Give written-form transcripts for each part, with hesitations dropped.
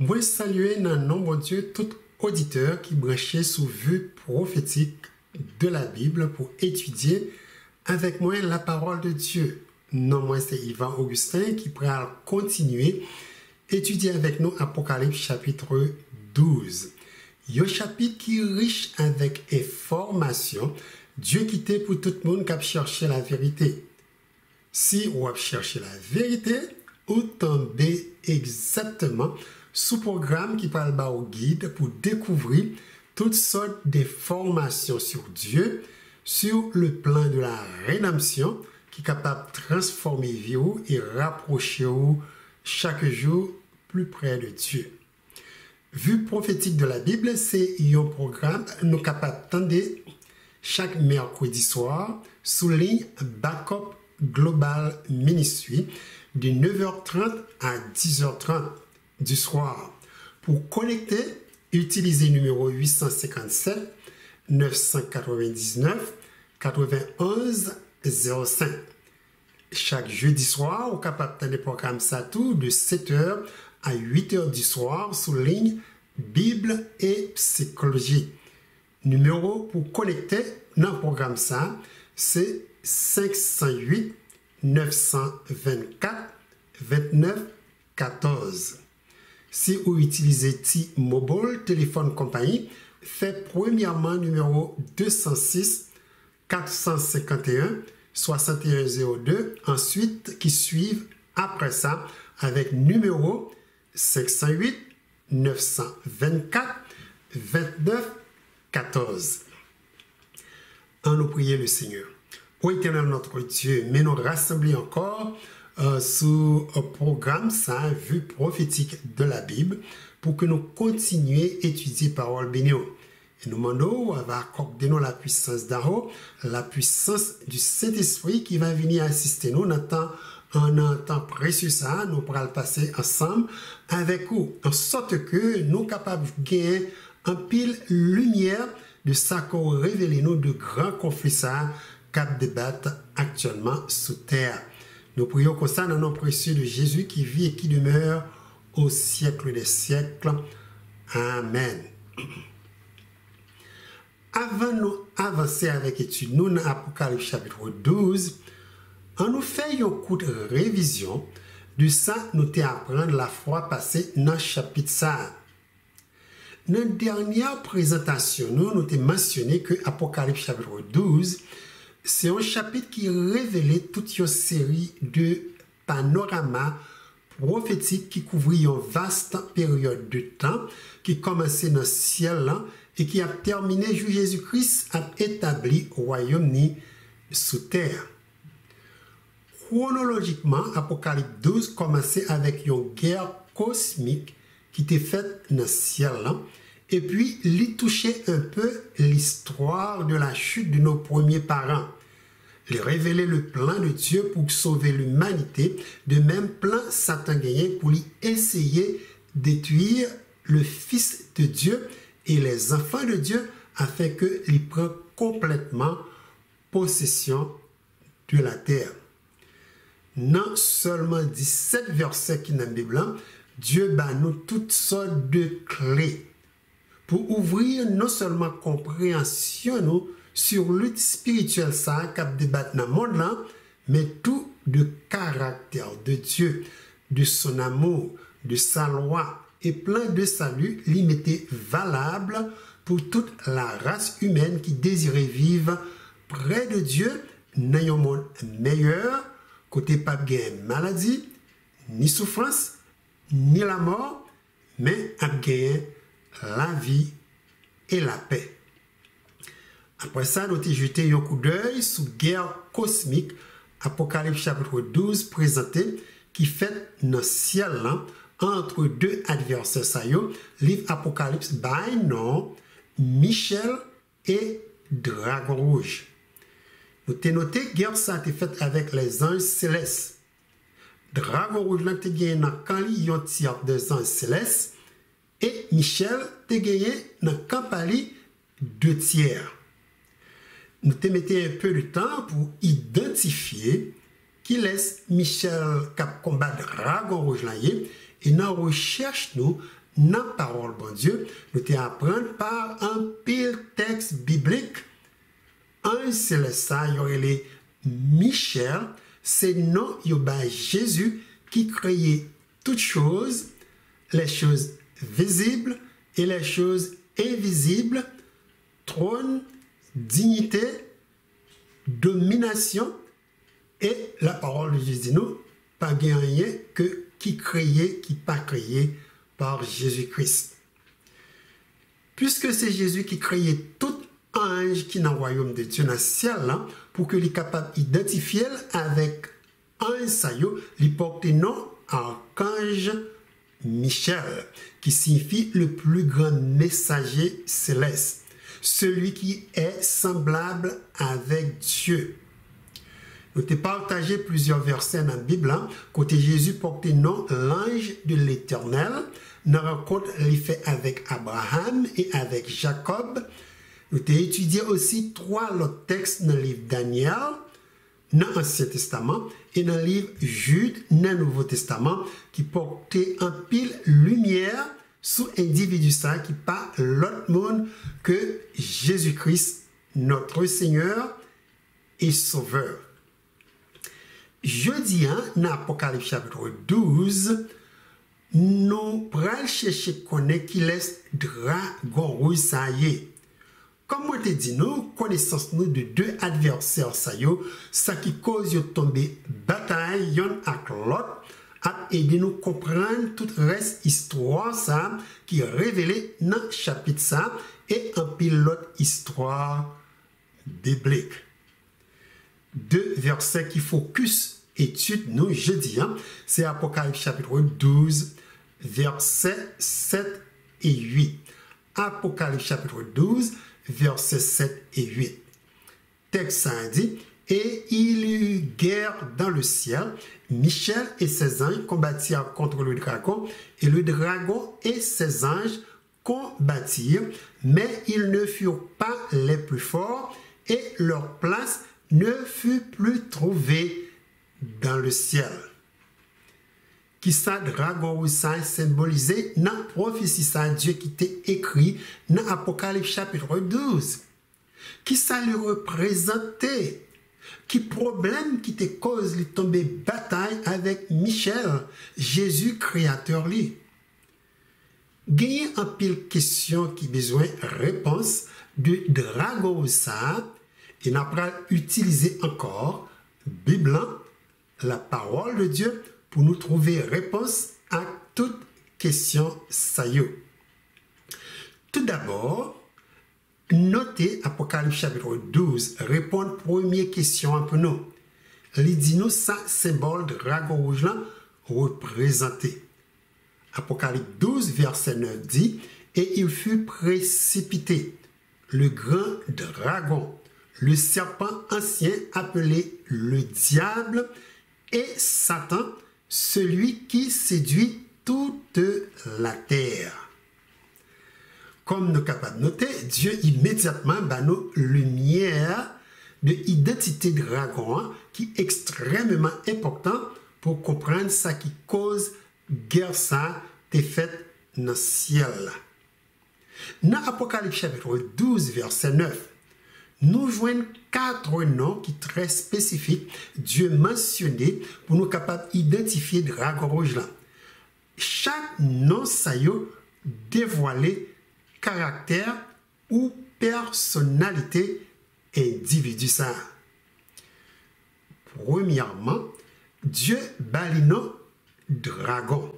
Moi, saluer dans le nom de Dieu tout auditeur qui branchait sous vue prophétique de la Bible pour étudier avec moi la parole de Dieu. Non, moi, c'est Yvan Augustin qui pourra continuer étudier avec nous Apocalypse chapitre 12. Un chapitre qui est riche avec information. Dieu quitté pour tout le monde qui a cherché la vérité. Si on a cherché la vérité, vous tombez exactement sous programme qui parle au guide pour découvrir toutes sortes d'informations sur Dieu, sur le plan de la rédemption qui est capable de transformer vie et rapprocher chaque jour plus près de Dieu. Vue prophétique de la Bible, c'est un programme nous capable d'attendre chaque mercredi soir sous ligne Backup Global Ministry de 9h30 à 10h30 du soir. Pour connecter, utilisez le numéro 857 999 91 05. Chaque jeudi soir, vous êtes capable d'attendre le programme SATU de 7h à 8h du soir sous ligne Bible et Psychologie. Numéro pour connecter dans le programme ça, c'est 508 924 29 14. Si vous utilisez T-Mobile, téléphone compagnie, faites premièrement numéro 206 451 6102, ensuite qui suivent après ça avec numéro 508 924 29 14. En nous prier le Seigneur. Ô Éternel notre Dieu, mais nous rassembler encore sous un programme, ça, vue prophétique de la Bible, pour que nous continuions à étudier parole bénie. Et nous demandons, on va accorder nous la puissance d'Aro, la puissance du Saint-Esprit qui va venir assister nous dans un temps précieux, ça, nous pourrons le passer ensemble avec vous, en sorte que nous sommes capables de gagner un pile lumière de ça qu'on révèle nous de grands conflits ça, cap débattent actuellement sous terre. Nous prions comme ça dans le nom précieux de Jésus qui vit et qui demeure au siècle des siècles. Amen. Avant de nous avancer avec l'étude, nous dans Apocalypse chapitre 12, on nous fait une courte révision de ça nous t'apprendre la fois passée dans le chapitre ça. Dans la dernière présentation, nous avons mentionné que Apocalypse chapitre 12, c'est un chapitre qui révélait toute une série de panoramas prophétiques qui couvraient une vaste période de temps qui commençait dans le ciel et qui a terminé où Jésus-Christ a établi le royaume sous terre. Chronologiquement, Apocalypse 12 commençait avec une guerre cosmique qui était faite dans le ciel et puis il touchait un peu l'histoire de la chute de nos premiers parents. Il révélait le plan de Dieu pour sauver l'humanité, de même plan Satan gagnait pour lui essayer de détruire le Fils de Dieu et les enfants de Dieu afin qu'il prenne complètement possession de la terre. Non seulement 17 versets qui dans la Bible, Dieu bat nous toutes sortes de clés pour ouvrir non seulement compréhension nous sur le spirituel ça qui débat dans le monde là, mais tout de caractère de Dieu, de son amour, de sa loi et plein de salut limité valable pour toute la race humaine qui désirait vivre près de Dieu dans un monde meilleur, côté pas de maladie, ni souffrance, ni la mort, mais à gagner la vie et la paix. Après ça, nous avons jeté un coup d'œil sur la guerre cosmique, Apocalypse chapitre 12 présenté, qui fait dans le ciel entre deux adversaires, livre Apocalypse by nom, Michel et Dragon Rouge. Nous avons noté que la guerre ça a été faite avec les anges célestes. Dragon Rouge a gagné dans le camp un tiers des anges célestes et Michel a gagné dans le camp 2 tiers. Nous te mettons un peu de temps pour identifier qui laisse Michel cap combattre Dragon Rouge et nous recherche nous dans la parole bon Dieu, nous te apprendre par un pile texte biblique. Un c'est le ça, il y aurait les Michel, c'est non Jésus qui créait toutes choses, les choses visibles et les choses invisibles, trône, dignité, domination, et la parole de Jésus nous, pas rien que qui créé, qui pas créé par Jésus-Christ. Puisque c'est Jésus qui créait tout ange qui est dans le royaume de Dieu dans le ciel, là, pour qu'il soit capable d'identifier avec un saillot, il porte nom archange Michel, qui signifie le plus grand messager céleste, celui qui est semblable avec Dieu. Nous avons partagé plusieurs versets dans la Bible, hein, côté Jésus portait nom l'ange de l'Éternel. Nous rencontre les faits avec Abraham et avec Jacob. Nous avons étudié aussi 3 autres textes dans le livre Daniel, dans l'Ancien Testament, et dans le livre Jude, dans le Nouveau Testament, qui portaient en pile lumière sur individu ça qui pas l'autre monde que Jésus-Christ, notre Seigneur et Sauveur. Jeudi, dans Apocalypse chapitre 12, nous prenons chercher connaître qui laisse dragon rouge ça y est. Comme on te dit, nous connaissons nous de 2 adversaires ça y est, ça qui cause de tomber bataille yon avec l'autre, à aider nous comprendre toute reste histoire ça qui est révélée dans chapitre ça et un pilote histoire biblique. 2 versets qui focus étude nous jeudi, c'est Apocalypse chapitre 12, versets 7 et 8. Apocalypse chapitre 12, versets 7 et 8. Texte ça dit, et il y eut guerre dans le ciel, Michel et ses anges combattirent contre le dragon, et le dragon et ses anges combattirent, mais ils ne furent pas les plus forts, et leur place ne fut plus trouvée dans le ciel. Qui ça dragon ou ça symbolisé dans la prophétie ça Dieu qui t'est écrit dans Apocalypse chapitre 12. Qui ça lui représentait? Qui problème qui te cause de tomber bataille avec Michel, Jésus créateur lui? Gagner un pile question qui besoin réponse de dragon ou ça. Et nous allons utiliser encore Bible, la parole de Dieu, pour nous trouver réponse à toute question saillot. Tout d'abord, notez Apocalypse chapitre 12, répondre première question pour nous. Il dit nous ça symbole de dragon rouge là représenté. Apocalypse 12, verset 9 dit, et il fut précipité, le grand dragon, le serpent ancien appelé le diable et Satan, celui qui séduit toute la terre. Comme nous sommes capables de noter, Dieu immédiatement bat nous lumière de l'identité de dragon qui est extrêmement important pour comprendre ça qui cause guerre ça est faite dans le ciel. Dans Apocalypse chapitre 12, verset 9, nous joignons 4 noms qui sont très spécifiques, Dieu mentionné pour nous capables d'identifier le dragon rouge là. Chaque nom ça y dévoilé caractère ou personnalité individu ça. Premièrement, Dieu balino dragon.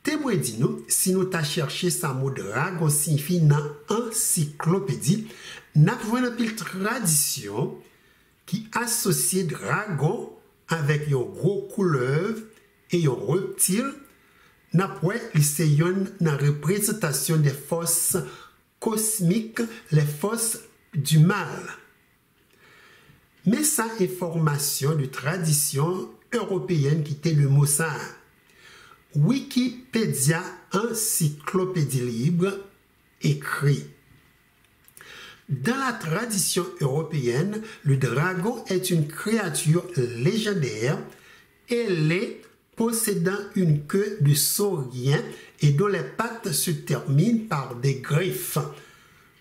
Témoin dit nous, si nous t'a cherché ça mot dragon signifie dans encyclopédie, nous avons une tradition qui associe dragon avec un gros couleuvre et un reptile. Nous avons une représentation des forces cosmiques, les forces du mal. Mais ça est formation de tradition européenne qui était le mot ça. Wikipédia, encyclopédie libre, écrit. Dans la tradition européenne, le dragon est une créature légendaire. Elle est possédant une queue de saurien et dont les pattes se terminent par des griffes,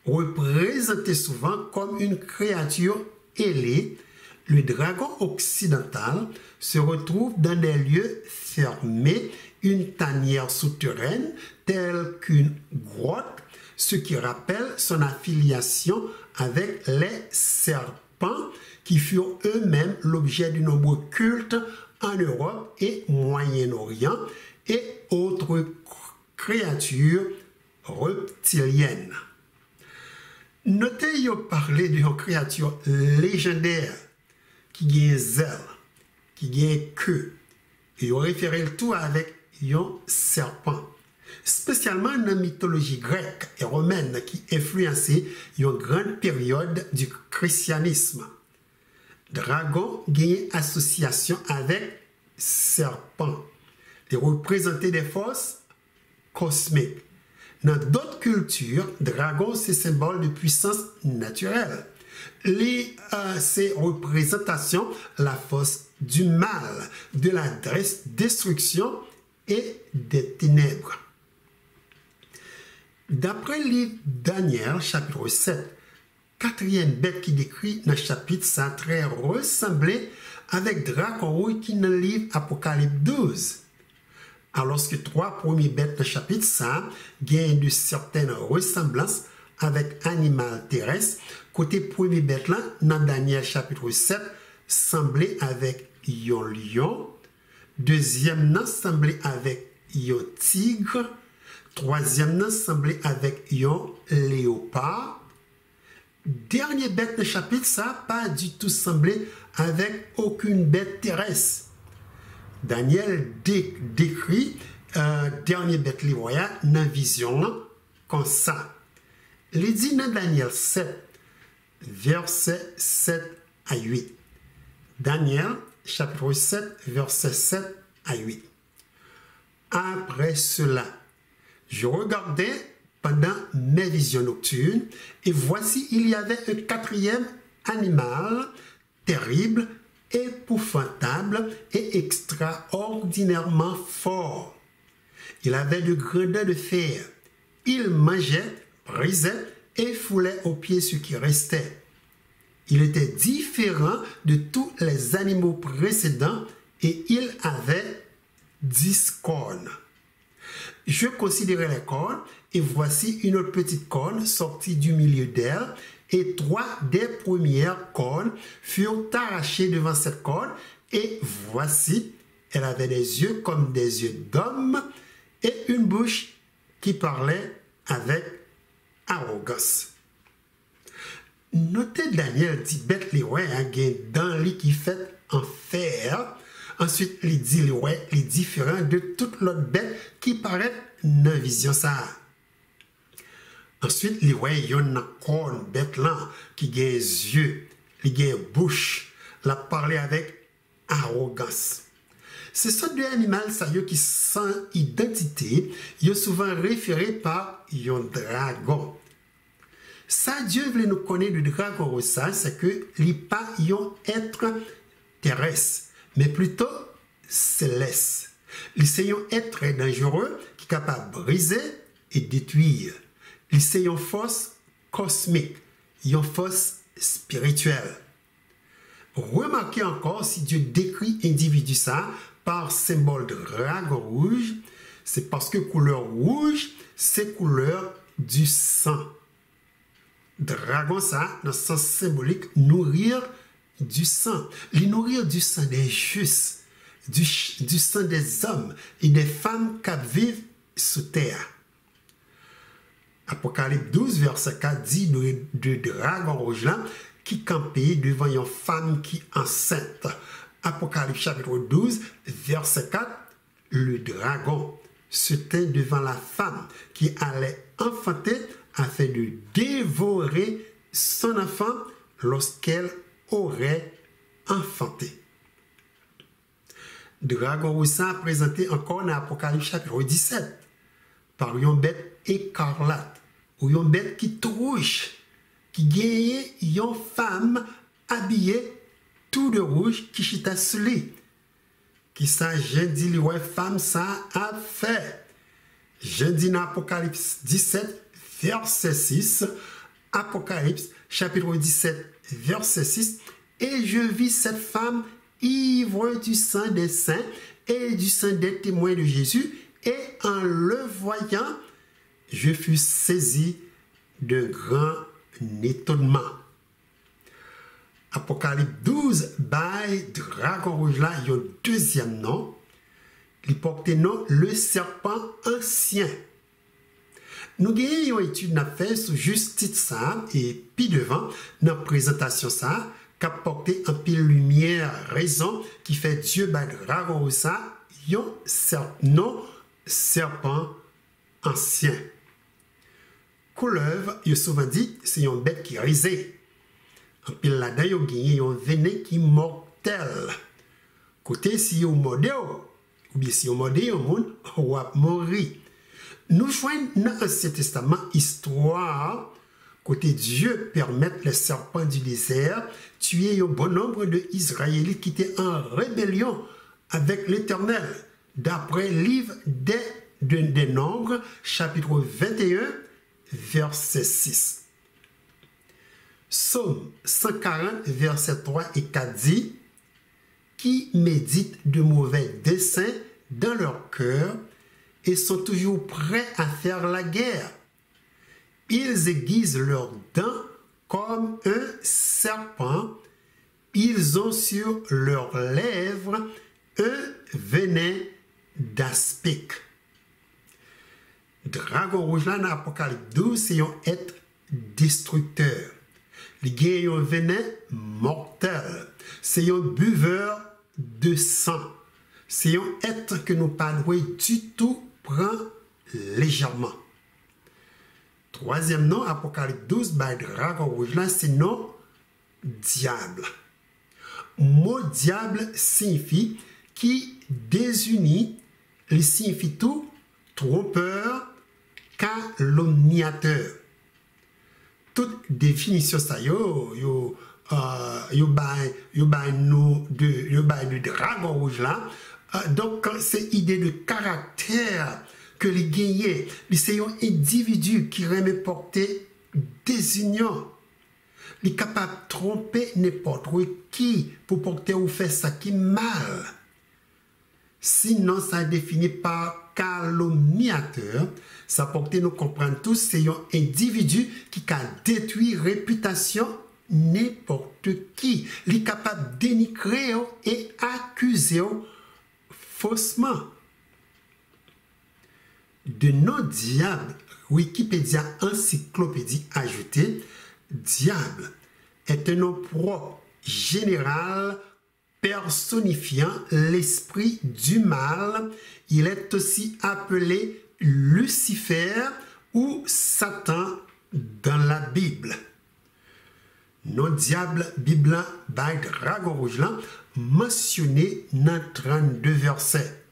représenté souvent comme une créature ailée. Le dragon occidental se retrouve dans des lieux fermés, une tanière souterraine telle qu'une grotte, ce qui rappelle son affiliation avec les serpents qui furent eux-mêmes l'objet de nombreux cultes en Europe et Moyen-Orient et autres créatures reptiliennes. Notez, yo parler d'une créature légendaire qui a zèle, qui a queue, et yo référé le tout avec un serpent. Spécialement dans la mythologie grecque et romaine qui influencé une grande période du christianisme. Dragon gagne association avec serpent, et représenté des forces cosmiques. Dans d'autres cultures, dragon c'est symbole de puissance naturelle. Ces représentations, la force du mal, de la destruction et des ténèbres. D'après le livre Daniel, chapitre 7, quatrième bête qui décrit dans le chapitre, ça très ressemblé avec dragon rouge qui dans le livre Apocalypse 12. Alors que trois premiers bêtes dans le chapitre, ça gagnent de certaines ressemblances avec animal terrestre. Côté premier bête là, dans Daniel chapitre 7, semblait avec un lion. Deuxième nan semblait avec un tigre. Troisième nan semblait avec un léopard. Dernier bête dans le chapitre, ça pas du tout semblé avec aucune bête terrestre. Daniel décrit dernier bête li voya dans vision là, comme ça. Il dit dans Daniel 7, verset 7 à 8. Daniel, chapitre 7, verset 7 à 8. Après cela, je regardais pendant mes visions nocturnes, et voici, il y avait un quatrième animal terrible, épouvantable et extraordinairement fort. Il avait de grandes dents de fer. Il mangeait, brisait et foulait aux pieds ce qui restait. Il était différent de tous les animaux précédents et il avait 10 cornes. Je considérais les cornes et voici une autre petite corne sortie du milieu d'elle et 3 des premières cornes furent arrachées devant cette corne et voici, elle avait des yeux comme des yeux d'homme et une bouche qui parlait avec arrogance. Notez Daniel dit bête les ouais dans lit qui fait en fer. Ensuite, il dit les ouais les différents de toute l'autre bête qui paraît dans la vision ça. Ensuite, les ouais y a une corne bête là qui a des yeux, qui a une bouche, la parler avec arrogance. C'est ce deux animaux qui sans identité, ils sont souvent référés par un dragon. Ça, Dieu voulait nous connaître du dragon au ça, c'est que il n'est pas un être terrestre, mais plutôt céleste. C'est un être dangereux qui est capable de briser et détruire. C'est une force cosmique, une force spirituelle. Remarquez encore si Dieu décrit l'individu ça par symbole de dragon rouge, c'est parce que couleur rouge, c'est couleur du sang. Dragon ça, dans le sens symbolique, nourrir du sang. Les nourrir du sang des justes, du sang des hommes et des femmes qui vivent sous terre. Apocalypse 12, verset 4 dit de dragon rouge là, qui campait devant une femme qui est enceinte. Apocalypse chapitre 12, verset 4, le dragon se tint devant la femme qui allait enfanter afin de dévorer son enfant lorsqu'elle aurait enfanté. Dragon rouge présenté encore dans Apocalypse chapitre 17 par une bête écarlate ou une bête qui touche, qui gagne une femme habillée tout de rouge qui chita sur lui, qui ça, je dis, ouais, femme, ça a fait. Je dis dans Apocalypse 17, verset 6, Apocalypse, chapitre 17, verset 6, et je vis cette femme ivre du sang des saints et du sang des témoins de Jésus, et en le voyant, je fus saisi d'un grand étonnement. Apocalypse 12, by Dragon Rouge là, il y a un deuxième nom. Il porte nom le serpent ancien. Nous avons une étude à faire sur justice ça et puis devant, dans la présentation ça, qui a porté un pile lumière, raison qui fait Dieu by Dragon Rouge ça, il y a non serpent ancien. Couleuvre, il souvent dit, c'est une bête qui risée. En pile là-dedans, il y a un venin qui est mortel. Côté si vous mordez, ou bien si vous mordez, vous va mourir. Nous voyons dans l'Ancien Testament histoire, côté Dieu permettre les serpents du désert tuer un bon nombre d'Israélites qui étaient en rébellion avec l'Éternel. D'après le livre des Nombres, chapitre 21, verset 6. Psaume 140, verset 3 et 4 dit, qui méditent de mauvais desseins dans leur cœur et sont toujours prêts à faire la guerre. Ils aiguisent leurs dents comme un serpent. Ils ont sur leurs lèvres un venin d'aspic. Dragon rouge là dans Apocalypse 12, c'est un être destructeur. Il y a un venin mortel. C'est un buveur de sang. C'est un être que nous pas du tout prendre légèrement. Troisième nom, Apocalypse 12, by Dragon rouge là, c'est nom diable. Mot diable signifie qui désunit, il signifie tout trompeur, calomniateur. Toute définition ça yo de dragon rouge là. Donc c'est idée de caractère que les gagnés, c'est un individu qui remet porter désunion. Il est capable de tromper n'importe qui pour porter ou faire ça qui mal. Sinon, ça définit par calomniateur. Ça porte nous comprendre tous, c'est un individu qui a détruit réputation n'importe qui. Il est capable de dénigrer et accuser faussement. De nos diables, Wikipédia Encyclopédie ajoutée, diable est un nom propre, général, personnifiant l'esprit du mal. Il est aussi appelé Lucifer ou Satan dans la Bible. Nos diables Bible by Dragon Rouge là, mentionné dans 32 versets.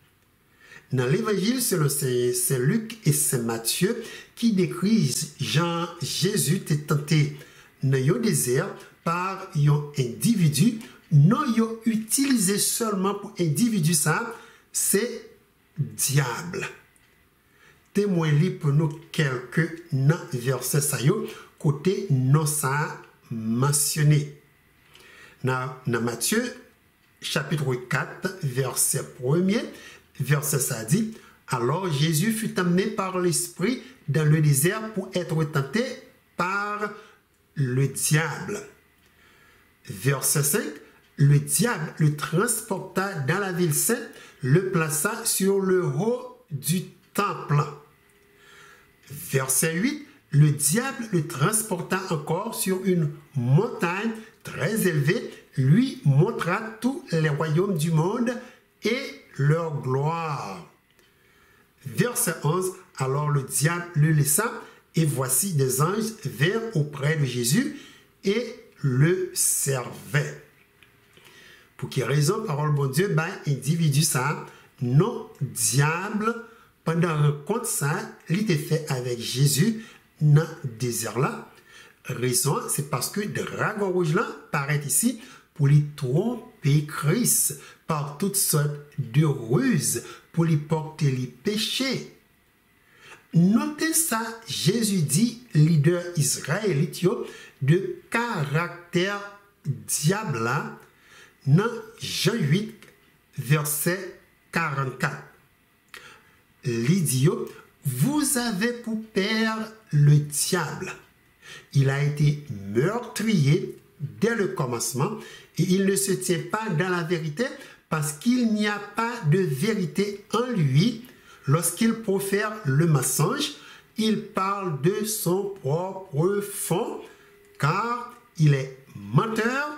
Dans l'évangile selon c'est Luc et c'est Matthieu qui décrivent Jésus était tenté dans le désert par un individu non utilisé seulement pour individu ça, c'est diable. Témoin libre pour nous quelques versets ça côté non ça mentionné. Dans Matthieu chapitre 4 verset 1er, verset ça dit, alors Jésus fut amené par l'esprit dans le désert pour être tenté par le diable. Verset 5, le diable le transporta dans la ville sainte, le plaça sur le haut du temple. Verset 8, le diable le transporta encore sur une montagne très élevée, lui montra tous les royaumes du monde et leur gloire. Verset 11, alors le diable le laissa, et voici des anges vinrent auprès de Jésus et le servaient. Pour quelle raison, parole bon Dieu, individu ça, non diable, pendant la rencontre ça, il était fait avec Jésus dans le désert là. Raison, c'est parce que Dragon Rouge là paraît ici pour lui tromper Christ, par toutes sortes de ruses pour lui porter les péchés. Notez ça, Jésus dit, leader israélite, de caractère diable, dans Jean 8, verset 44. Il dit, vous avez pour père le diable. Il a été meurtrier dès le commencement et il ne se tient pas dans la vérité parce qu'il n'y a pas de vérité en lui. Lorsqu'il profère le mensonge, il parle de son propre fond car il est menteur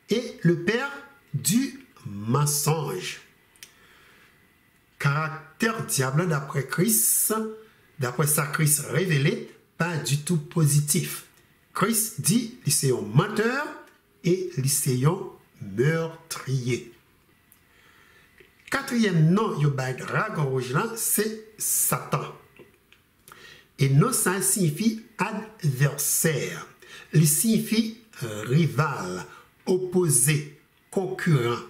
et le père du mensonge. Caractère diable d'après Christ, d'après sa Christ révélé, pas du tout positif. Christ dit, c'est un menteur et c'est un meurtrier. Quatrième nom, dragon rouge là, c'est Satan. Et non, ça signifie adversaire. Il signifie rival, opposé, concurrent.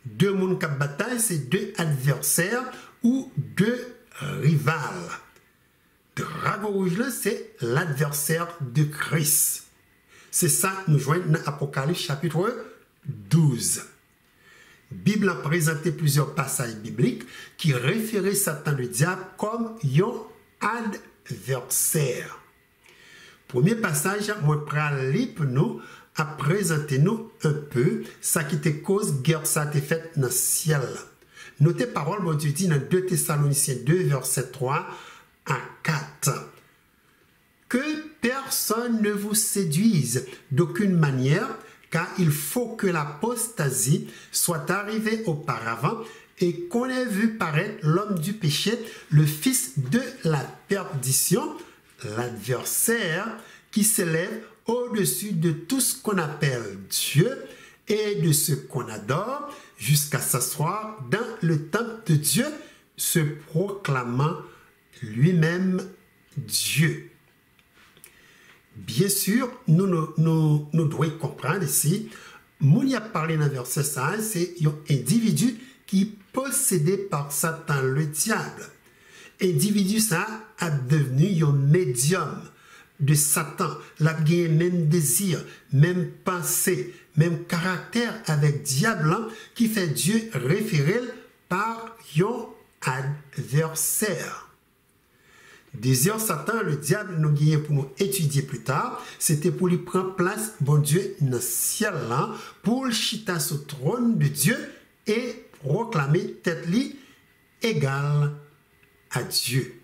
Deux mondes qui bataille, c'est deux adversaires ou deux rivales. Dragon rouge là, c'est l'adversaire de Christ. C'est ça nous joignons dans Apocalypse chapitre 12. Bible a présenté plusieurs passages bibliques qui référaient Satan le diable comme un adversaire. Premier passage, moi pralip nous a présenté nous un peu ça qui te cause guerre ça te fait dans le ciel. Notez parole bon Dieu dit dans 2 Thessaloniciens 2 verset 3 à 4. Que personne ne vous séduise d'aucune manière, car il faut que l'apostasie soit arrivée auparavant et qu'on ait vu paraître l'homme du péché, le fils de la perdition, l'adversaire qui s'élève au-dessus de tout ce qu'on appelle Dieu et de ce qu'on adore, jusqu'à s'asseoir dans le temple de Dieu, se proclamant lui-même Dieu. Bien sûr, nous devons comprendre ici, Mouni a parlé dans le verset 5, c'est un individu qui est possédé par Satan, le diable. Individu ça a devenu un médium de Satan. La même désir, même pensée, même caractère avec diable qui fait Dieu référer par un adversaire. Désir Satan, le diable nous gagne pour nous étudier plus tard, c'était pour lui prendre place, bon Dieu, dans le ciel là, pour le chita sur le trône de Dieu et proclamer tête li égale à Dieu.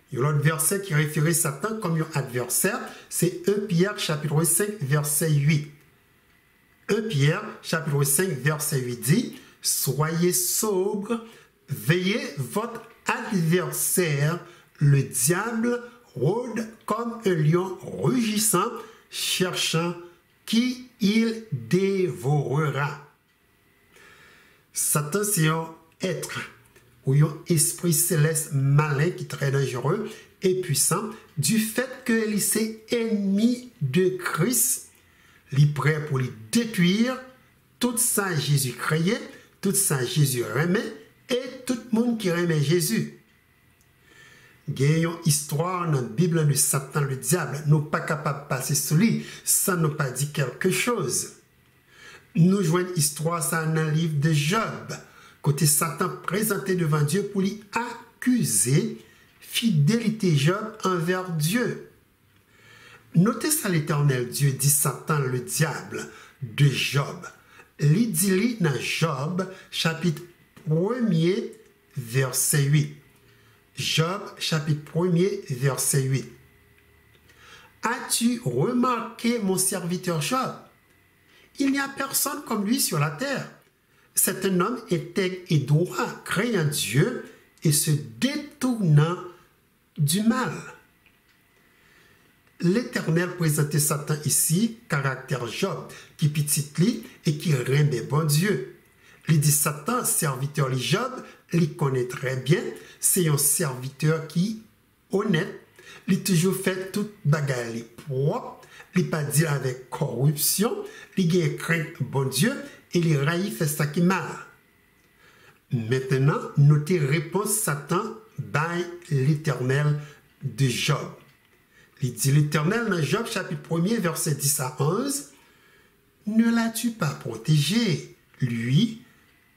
Il y a l'autre verset qui référait Satan comme un adversaire, c'est 1 Pierre chapitre 5 verset 8. 1 Pierre chapitre 5 verset 8 dit, soyez sobres, veillez, votre adversaire, le diable, rôde comme un lion rugissant, cherchant qui il dévorera. Satan, c'est un être ou un esprit céleste malin qui est très dangereux et puissant, du fait qu'il est ennemi de Christ, il est prêt pour lui détruire tout ça Jésus créé, tout ça Jésus remet et tout le monde qui remet Jésus. Il y a une histoire dans la Bible de Satan, le diable. Nous ne sommes pas capables de passer sur lui. Ça ne nous pas dit quelque chose. Nous jouons une histoire ça dans le livre de Job. Côté Satan présenté devant Dieu pour lui accuser fidélité Job envers Dieu. Notez ça l'Éternel Dieu dit Satan le diable de Job. Il dit dans Job chapitre 1er verset 8. Job chapitre 1er verset 8. As-tu remarqué mon serviteur Job? Il n'y a personne comme lui sur la terre. C'est un homme intègre et droit, craignant Dieu et se détournant du mal. L'Éternel présentait Satan ici, caractère Job, qui petit li et qui remet bon Dieu. Il dit Satan, serviteur de Job, il connaît très bien, c'est un serviteur qui honnête, il toujours fait toute bagarre propre, il pas dit avec corruption, il a craint bon Dieu et les raïs fait ça qui mal. Maintenant, notez réponse Satan by l'Éternel de Job. Il dit l'Éternel dans Job chapitre 1er verset 10 à 11, ne l'as-tu pas protégé, lui,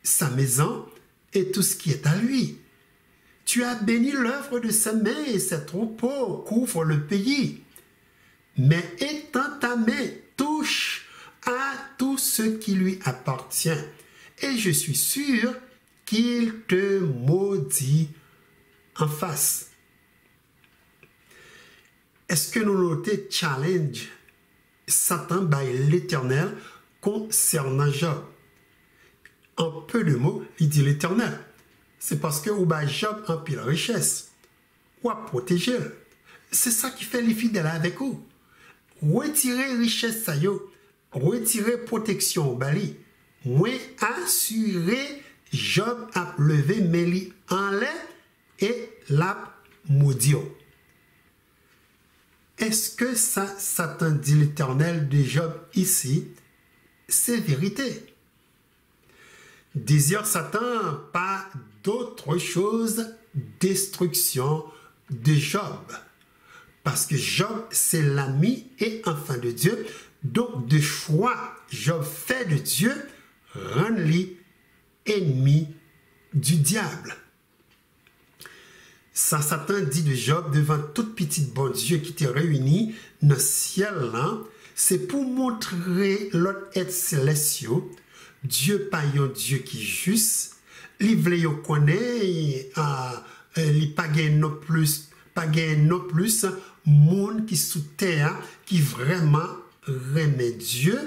sa maison et tout ce qui est à lui? Tu as béni l'œuvre de ses mains et ses troupeaux couvrent le pays. Mais étends ta main, touche à tout ce qui lui appartient. Et je suis sûr qu'il te maudit en face. Est-ce que nous notons challenge Satan by l'Éternel concernant Job? En peu de mots, il dit l'Éternel. C'est parce que ou by Job en pile richesse. Ou à protéger. C'est ça qui fait les fidèles avec vous. Retirer richesse ça yo, retirer protection au bali. Moins assurer Job a levé Méli en l'air et l'a maudit. Est-ce que ça, Satan dit l'Éternel de Job ici, c'est vérité? Désire Satan pas d'autre chose, destruction de Job. Parce que Job, c'est l'ami et enfant de Dieu. Donc, de choix, Job fait de Dieu, rend-lui ennemi du diable. Ça, Satan dit de Job devant toute petite bon Dieu qui te réunit dans le ciel là, c'est pour montrer l'autre être céleste, Dieu pas un Dieu qui est juste, il veut yo connaître, il pas gain non plus monde qui sous terre qui vraiment remet Dieu.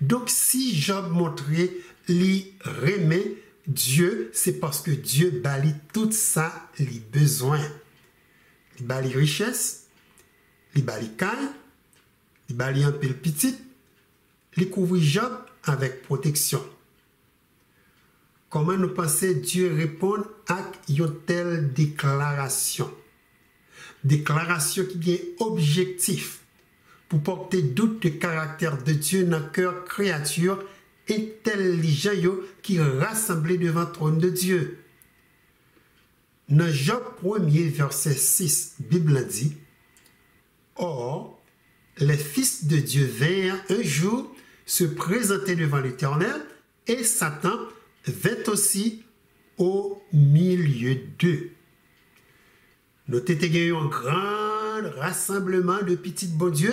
Donc si Job montrait li remet Dieu, c'est parce que Dieu bali tout ça les besoins. Il bali richesse, il bali caille, il bali un peu petit, il couvre Job avec protection. Comment nous pensons Dieu répond à une telle déclaration? Déclaration qui est objectif pour porter doute du caractère de Dieu dans le cœur créature intelligent qui rassemblé devant le trône de Dieu. Dans Job 1er verset 6, Bible dit, or, les fils de Dieu vinrent un jour se présenter devant l'Éternel et Satan vint aussi au milieu d'eux. Notez qu'il y a eu un grand rassemblement de petits bon Dieu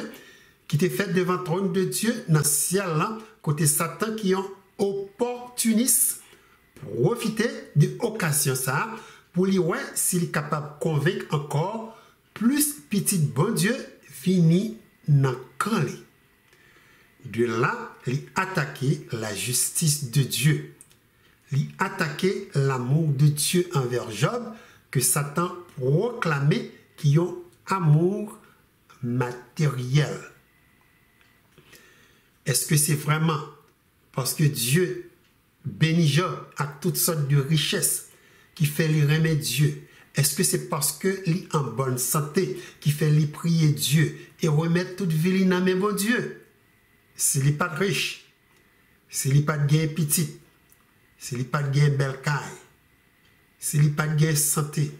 qui était fait devant le trône de Dieu dans le ciel là, côté Satan qui ont opportuniste profiter de l'occasion ça pour lui ouais s'il est capable de convaincre encore plus petit bon Dieu fini dans le camp. De là, il attaquer la justice de Dieu. Il attaquer l'amour de Dieu envers Job que Satan proclamait qui ont amour matériel. Est-ce que c'est vraiment parce que Dieu bénit Job à toutes sortes de richesses qui fait lui remettre Dieu? Est-ce que c'est parce que lui en bonne santé qui fait lui prier Dieu et remettre toute vie dans mes bon Dieu? S'il n'est pas riche, s'il n'est pas de gain petit, s'il n'est pas de gain belle caille, s'il n'est pas de gain santé,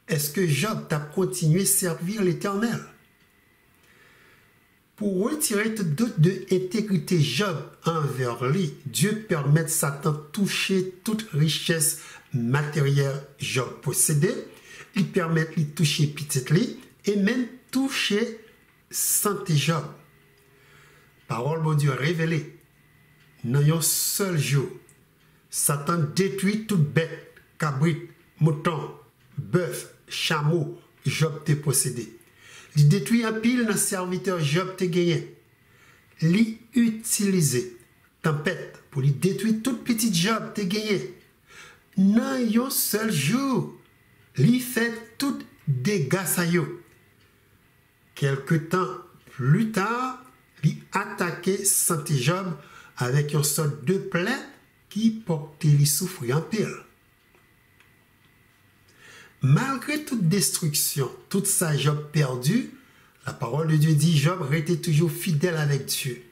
est-ce que Job t'a continué à servir l'Éternel? Pour retirer tout doute de l'intégrité Job envers lui, Dieu permet Satan de toucher toute richesse matérielle Job possédait. Il permet de toucher petit lui et même toucher santé Job. Parole de Dieu révélée. Dans un seul jour, Satan détruit toute bête, cabrit, mouton, bœuf, chameau, Job te possédé. Il détruit un pile dans serviteur Job te gagné. Il utilise tempête pour lui détruire toute petite Job te gagné. Dans un seul jour, il fait tout dégâts sa yo. Quelque temps plus tard, il attaquait santé Job avec une sorte de plaie qui portait lui souffrir en pile. Malgré toute destruction, toute sa Job perdu, la parole de Dieu dit Job restait toujours fidèle avec Dieu.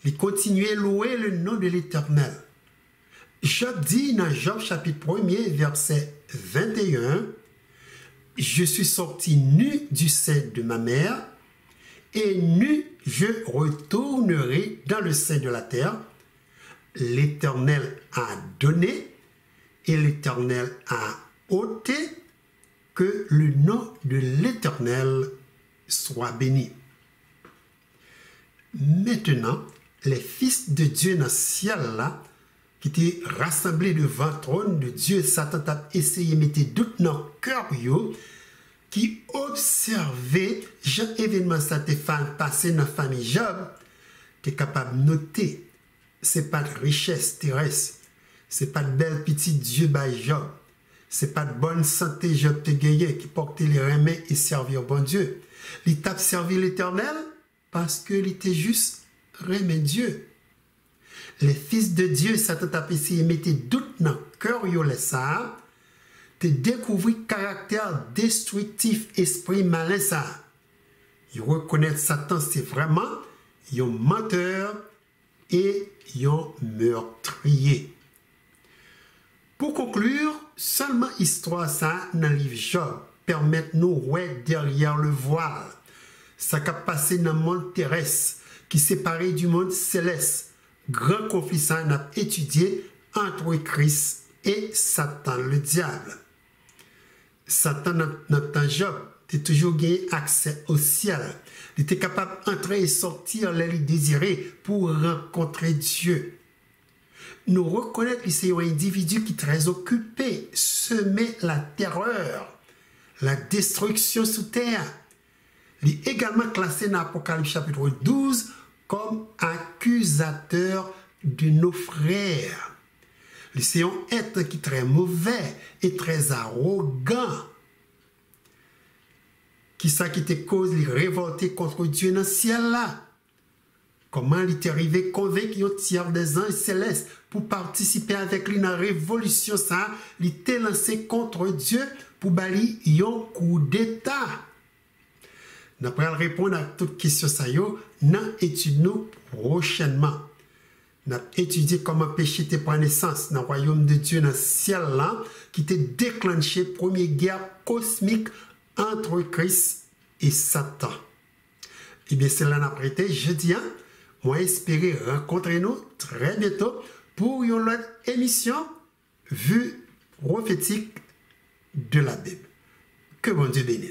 Il continue à louer le nom de l'Éternel. Job dit dans Job chapitre 1er, verset 21, « Je suis sorti nu du sein de ma mère, et nu je retournerai dans le sein de la terre. L'Éternel a donné, et l'Éternel a ôté, que le nom de l'Éternel soit béni. » Maintenant, les fils de Dieu dans le ciel là, qui étaient rassemblés devant le trône de Dieu, Satan a essayé de mettre doute dans le cœur, qui observaient Jean événement ça te passé dans la famille Job, tu es capable de noter, ce n'est pas de richesse terrestre, ce n'est pas de belle petite Dieu by Job, ce n'est pas de bonne santé Job te gagné qui portait les remèdes et servir bon Dieu. Il t'a servi l'Éternel parce qu'il était juste remède Dieu. Les fils de Dieu, Satan t'a essayé de mettre doute dans le cœur, ça, te découvrir le caractère destructif, esprit malin, ça. Ils reconnaissent Satan, c'est vraiment un menteur et un meurtrier. Pour conclure, seulement histoire ça dans le livre Job permet nous ouais derrière le voile. Ça qui a passé dans le monde terrestre, qui séparé du monde céleste. Grand conflit ça n'a étudié entre Christ et Satan, le diable. Satan, notre Job, tu toujours gagné accès au ciel. Il était capable d'entrer et sortir là il désirait pour rencontrer Dieu. Nous reconnaître que c'est un individu qui est très occupé, semer la terreur, la destruction sous terre. Il est également classé dans l'Apocalypse chapitre 12 comme accusateur de nos frères. C'est un être qui est très mauvais et très arrogant. Qui ça qui te cause de révolter contre Dieu dans le ciel là? Comment il est arrivé convaincu un tiers des anges célestes pour participer avec lui dans la révolution ça? Il était lancé contre Dieu pour balayer un coup d'état. Nous allons répondre à toutes questions ça yo dans étude nous prochainement. Nous allons étudier comment péché te prend naissance dans le royaume de Dieu dans le ciel là qui te déclenché première guerre cosmique entre Christ et Satan. Et bien c'est là n'a prêté jeudi. Moi espérer rencontrer nous très bientôt pour une autre émission vue prophétique de la Bible. Que bon Dieu bénisse.